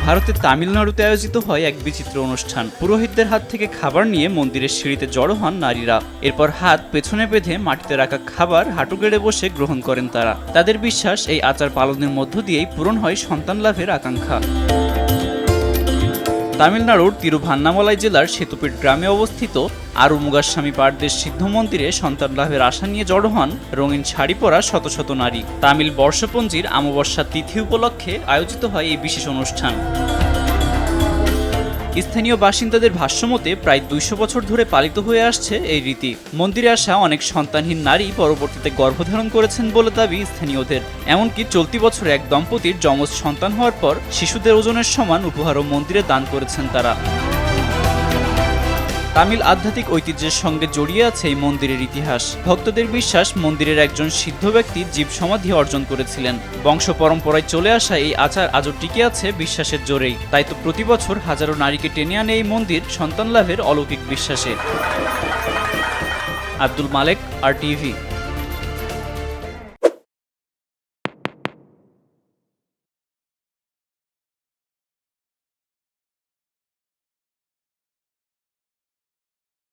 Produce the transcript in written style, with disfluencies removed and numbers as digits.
ভারতের তামিলনাড়ুতে আয়োজিত হয় এক বিচিত্র অনুষ্ঠান। পুরোহিতদের হাত থেকে খাবার নিয়ে মন্দিরের সিঁড়িতে জড়ো হন নারীরা। এরপর হাত পেছনে বেঁধে মাটিতে রাখা খাবার হাঁটু গেড়ে বসে গ্রহণ করেন তারা। তাদের বিশ্বাস, এই আচার পালনের মধ্য দিয়েই পূরণ হয় সন্তান লাভের আকাঙ্ক্ষা। তামিলনাড়ুর তিরুভান্নামালাই জেলার সেতুপেট গ্রামে অবস্থিত আরুমুগাস্বামী পারদের সিদ্ধ মন্দিরে সন্তান লাভের আশা নিয়ে জড়ো হন রঙিন শাড়ি পরা শত শত নারী। তামিল বর্ষপঞ্জির অমাবস্যা তিথি উপলক্ষে আয়োজিত হয় এই বিশেষ অনুষ্ঠান। স্থানীয় বাসিন্দাদের ভাষ্যমতে প্রায় ২০০ বছর ধরে পালিত হয়ে আসছে এই রীতি। মন্দিরে আসা অনেক সন্তানহীন নারী পরবর্তীতে গর্ভধারণ করেছেন বলে দাবি স্থানীয়দের। এমনকি চলতি বছরে এক দম্পতির যমজ সন্তান হওয়ার পর শিশুদের ওজনের সমান উপহারও মন্দিরে দান করেছেন তারা। তামিল আধ্যাত্মিক ঐতিহ্যের সঙ্গে জড়িয়ে আছে এই মন্দিরের ইতিহাস। ভক্তদের বিশ্বাস, মন্দিরের একজন সিদ্ধ ব্যক্তি জীব সমাধি অর্জন করেছিলেন। বংশ পরম্পরায় চলে আসা এই আচার আজও টিকে আছে বিশ্বাসের জোরেই। তাই তো প্রতি বছর হাজারো নারীকে টেনে আনে এই মন্দির সন্তান লাভের অলৌকিক বিশ্বাসে। আব্দুল মালেক, RTV।